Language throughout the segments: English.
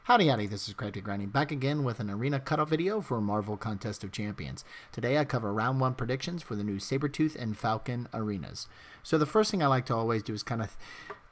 Howdy howdy, this is Craig Grinding back again with an arena cutoff video for Marvel Contest of Champions. Today I cover round 1 predictions for the new Sabretooth and Falcon arenas. So the first thing I like to always do is kind of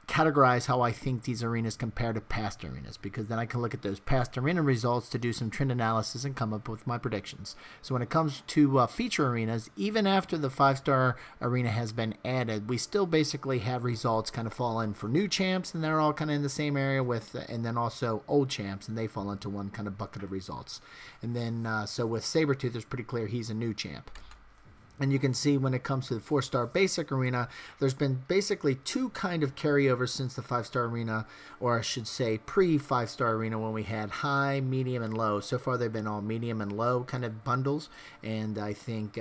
categorize how I think these arenas compare to past arenas, because then I can look at those past arena results to do some trend analysis and come up with my predictions. So when it comes to feature arenas, even after the 5-star arena has been added, we still basically have results kind of fall in for new champs, and they're all kind of in the same area with, and then also old champs, and they fall into one kind of bucket of results. And then so with Sabretooth, it's pretty clear he's a new champ. And you can see when it comes to the 4-star basic arena, there's been basically 2 kind of carryovers since the 5-star arena, or I should say pre-5-star arena, when we had high, medium, and low. So far they've been all medium and low kind of bundles, and I think,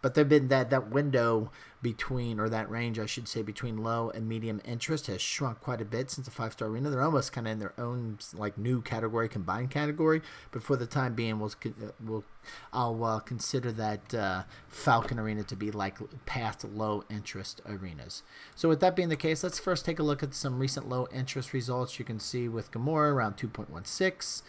but they've been that window between, or that range I should say, between low and medium interest has shrunk quite a bit since the 5-star arena. They're almost kind of in their own like new category, combined category, but for the time being I'll consider that Falcon arena to be like past low interest arenas. So with that being the case, let's first take a look at some recent low interest results. You can see with Gamora around 2.16,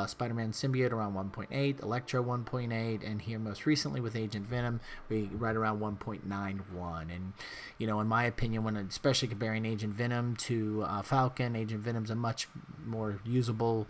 Spider-Man Symbiote around 1.8, Electro 1.8, and here most recently with Agent Venom, we right around 1.91. And you know, in my opinion, when especially comparing Agent Venom to Falcon, Agent Venom's a much more usable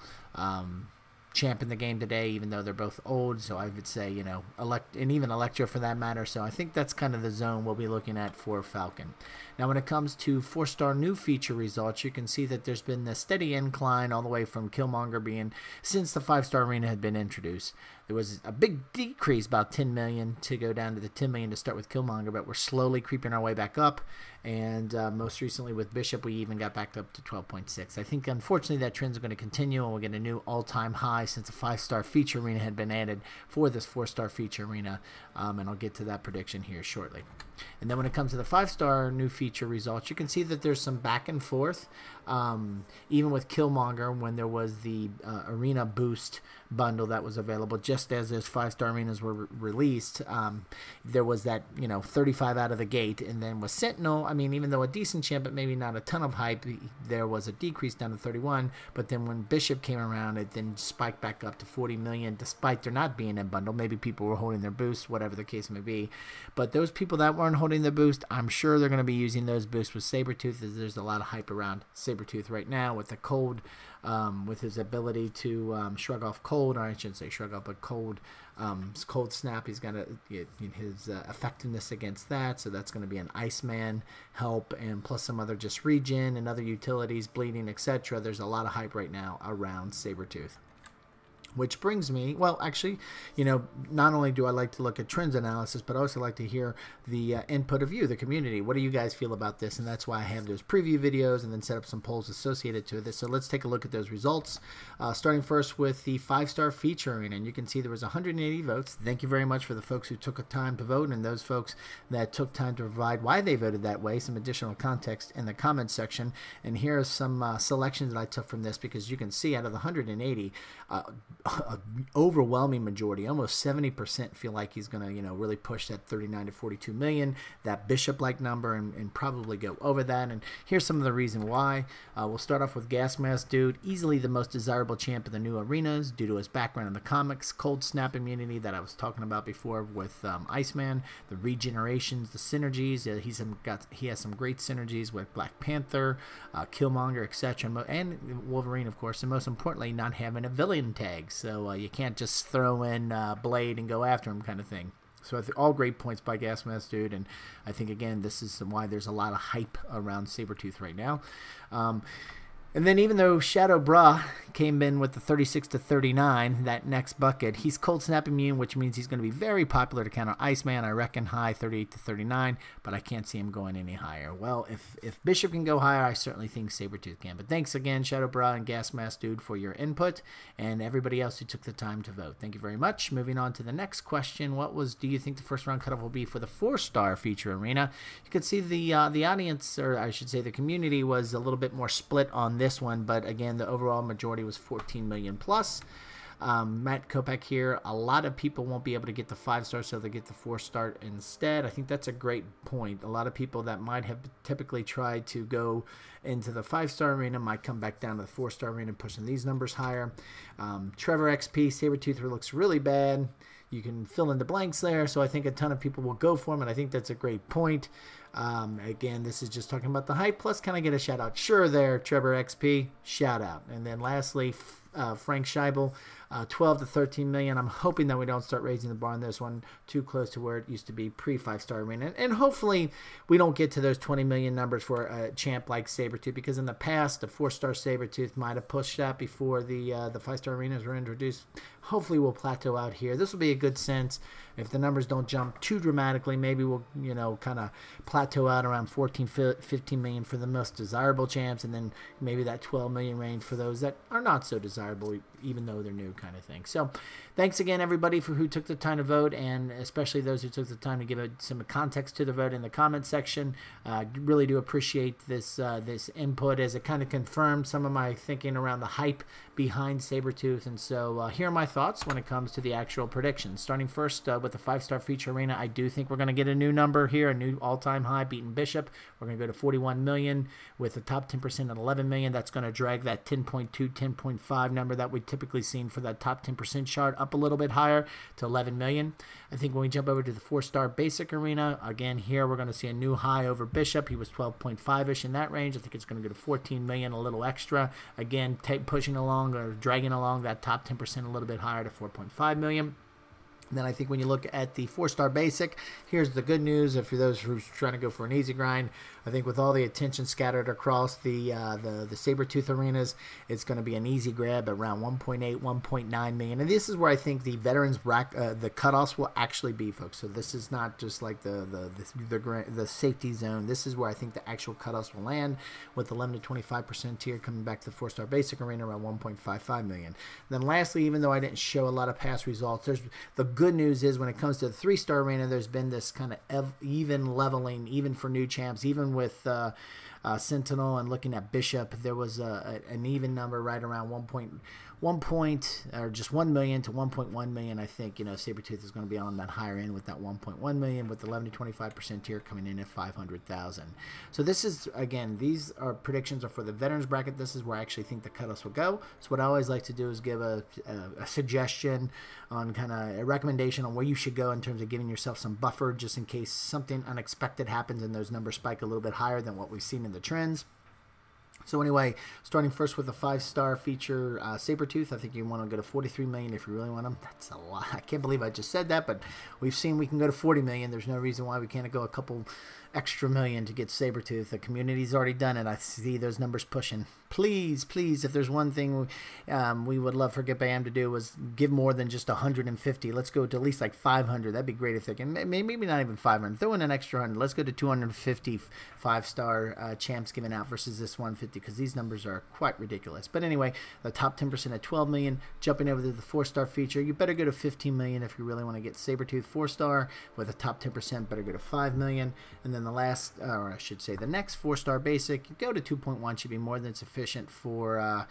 champ in the game today, even though they're both old. So I would say, you know, and even Electro for that matter. So I think that's kind of the zone we'll be looking at for Falcon. Now when it comes to 4-star new feature results, you can see that there's been a steady incline all the way from Killmonger being, since the 5-star arena had been introduced. There was a big decrease, about 10 million to go down to the 10 million to start with Killmonger, but we're slowly creeping our way back up. And most recently with Bishop, we even got back up to 12.6. I think unfortunately that trend is going to continue, and we'll get a new all-time high since a 5-star feature arena had been added for this 4-star feature arena, and I'll get to that prediction here shortly. And then when it comes to the 5-star new feature results, you can see that there's some back and forth. Even with Killmonger, when there was the arena boost bundle that was available just as those 5-star arenas were released, there was that, you know, 35 out of the gate. And then with Sentinel, I mean, even though a decent champ but maybe not a ton of hype, there was a decrease down to 31. But then when Bishop came around, it then spiked back up to 40 million despite there not being a bundle. Maybe people were holding their boosts, whatever the case may be. But those people that weren't holding the boost, I'm sure they're going to be using those boosts with Sabretooth, as there's a lot of hype around Sabretooth right now with the cold, with his ability to shrug off cold, or I shouldn't say shrug off, but cold snap. He's got his effectiveness against that, so that's going to be an Iceman help, and plus some other just regen and other utilities, bleeding, etc. There's a lot of hype right now around Sabretooth. Which brings me, well, actually, you know, not only do I like to look at trends analysis, but I also like to hear the input of you, the community. What do you guys feel about this? And that's why I have those preview videos and then set up some polls associated to this. So let's take a look at those results. Starting first with the 5-star feature arena, and you can see there was 180 votes. Thank you very much for the folks who took time to vote, and those folks that took time to provide why they voted that way, some additional context in the comments section. And here are some selections that I took from this, because you can see out of the 180, an overwhelming majority, almost 70%, feel like he's going to, you know, really push that 39 to 42 million, that Bishop-like number, and probably go over that. And here's some of the reason why. We'll start off with Gas Mask Dude, easily the most desirable champ in the new arenas due to his background in the comics, cold snap immunity that I was talking about before with Iceman, the regenerations, the synergies. He has some great synergies with Black Panther, Killmonger, etc., and Wolverine, of course, and most importantly, not having a villain tag. So you can't just throw in Blade and go after him kind of thing. So I think all great points by Gas Mask Dude, and I think, again, this is why there's a lot of hype around Sabretooth right now. And then even though Shadow Bra came in with the 36 to 39, that next bucket, he's cold snap immune, which means he's going to be very popular to counter Iceman. I reckon high 38 to 39, but I can't see him going any higher. Well, if Bishop can go higher, I certainly think Sabretooth can. But thanks again, Shadow Bra and Gas Mask Dude, for your input, and everybody else who took the time to vote. Thank you very much. Moving on to the next question, do you think the first round cutoff will be for the 4-star feature arena? You could see the audience, or I should say the community, was a little bit more split on this one, but again, the overall majority was 14 million plus. Matt Kopak here. A lot of people won't be able to get the 5-star, so they get the 4-star instead. I think that's a great point. A lot of people that might have typically tried to go into the 5-star arena might come back down to the 4-star arena, pushing these numbers higher. Trevor XP, Sabretooth looks really bad. You can fill in the blanks there, so I think a ton of people will go for him, and I think that's a great point. Again, this is just talking about the hype. Plus, can I get a shout out? Sure, there, Trevor XP, shout out. And then lastly, Frank Scheibel, 12 to 13 million. I'm hoping that we don't start raising the bar on this one too close to where it used to be pre 5-star arena. And hopefully we don't get to those 20 million numbers for a champ like Sabretooth, because in the past, the 4-star Sabretooth might have pushed that before the 5-star arenas were introduced. Hopefully we'll plateau out here. This will be a good sense. If the numbers don't jump too dramatically, maybe we'll, kind of plateau out around 14, 15 million for the most desirable champs, and then maybe that 12 million range for those that are not so desirable, even though they're new, kind of thing. So thanks again, everybody, for who took the time to vote, and especially those who took the time to give some context to the vote in the comment section. Really do appreciate this input, as it kind of confirmed some of my thinking around the hype behind Sabretooth. And so here are my thoughts when it comes to the actual predictions. Starting first with the 5-star feature arena, I do think we're going to get a new number here, a new all-time high, beating Bishop. We're going to go to 41 million with the top 10% at 11 million. That's going to drag that 10.2, 10.5 number that we typically seen for that top 10% chart up a little bit higher to 11 million. I think when we jump over to the 4-star basic arena, again, here we're going to see a new high over Bishop. He was 12.5-ish in that range. I think it's going to go to 14 million, a little extra. Again, pushing along or dragging along that top 10% a little bit higher to 4.5 million. Then I think when you look at the 4-star basic, here's the good news. If you're those who's trying to go for an easy grind, I think with all the attention scattered across the Sabretooth arenas, it's going to be an easy grab at around 1.8, 1.9 million. And this is where I think the veterans the cutoffs will actually be, folks. So this is not just like the safety zone. This is where I think the actual cutoffs will land, with 11 to 25% tier coming back to the 4-star basic arena around 1.55 million. And then lastly, even though I didn't show a lot of past results, there's the good news is when it comes to the 3-star arena, there's been this kind of even leveling, even for new champs, even with Sentinel and looking at Bishop, there was an even number right around 1 million to 1.1 million. I think Sabretooth is going to be on that higher end with that 1.1 million, with 11 to 25% tier coming in at 500,000. So this is, again, these are predictions are for the veterans bracket. This is where I actually think the cutoffs will go. So what I always like to do is give a suggestion on kind of a recommendation on where you should go in terms of giving yourself some buffer, just in case something unexpected happens and those numbers spike a little bit higher than what we've seen in the trends. So anyway, starting first with the 5-star feature Sabretooth, I think you want to go to 43 million if you really want them. That's a lot. I can't believe I just said that, but we've seen we can go to 40 million. There's no reason why we can't go a couple extra million to get Sabretooth. The community's already done it. I see those numbers pushing. Please, please, if there's one thing we would love for Get Bam to do was give more than just 150. Let's go to at least like 500. That'd be great if they can. Maybe not even 500. Throw in an extra 100. Let's go to 250 5-star champs given out versus this 150, because these numbers are quite ridiculous. But anyway, the top 10% at 12 million. Jumping over to the 4-star feature, you better go to 15 million if you really want to get Sabretooth 4-star. With the top 10%, better go to 5 million. And then the last, or I should say the next 4-star basic, you go to 2.1, should be more than sufficient for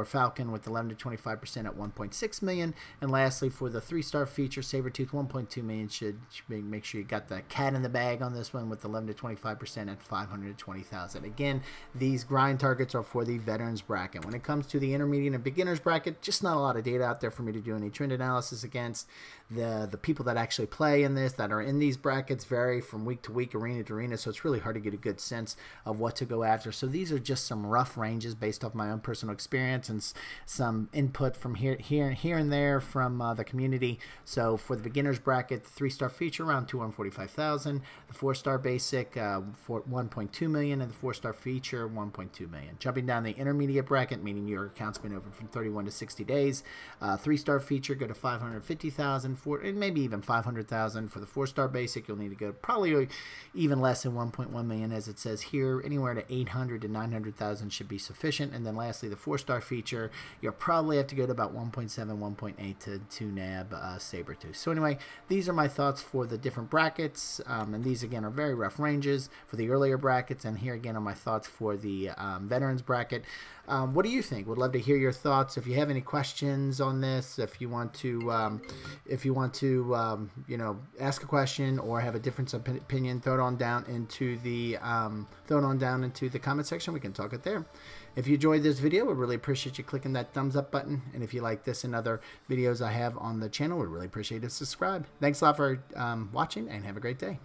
Falcon, with 11 to 25% at 1.6 million. And lastly, for the 3-star feature Sabretooth, 1.2 million should make sure you got the cat in the bag on this one, with 11 to 25% at 520,000. Again, these grind targets are for the veterans bracket. When it comes to the intermediate and beginners bracket, just not a lot of data out there for me to do any trend analysis against. The people that actually play in this, that are in these brackets, vary from week to week, arena to arena, so it's really hard to get a good sense of what to go after. So these are just some rough ranges based off my own personal experience and some input from here and there from the community. So for the beginners bracket, the 3-star feature around 245,000, the 4-star basic for 1.2 million, and the 4-star feature 1.2 million. Jumping down the intermediate bracket, meaning your account's been open from 31 to 60 days, 3-star feature go to 550,000, and maybe even 500,000. For the 4-star basic, you'll need to go probably even even less than 1.1 million, as it says here. Anywhere to 800 to 900,000 should be sufficient. And then lastly, the 4-star feature, you'll probably have to go to about 1.7, 1.8 to nab Sabretooth. So anyway, these are my thoughts for the different brackets, and these again are very rough ranges for the earlier brackets, and here again are my thoughts for the veterans bracket. What do you think? Would love to hear your thoughts. If you have any questions on this, if you want to you know, ask a question or have a different opinion, throw it on down into the comment section. We can talk it there. If you enjoyed this video, we really appreciate you clicking that thumbs up button. And if you like this and other videos I have on the channel, we really appreciate you subscribe. Thanks a lot for watching, and have a great day.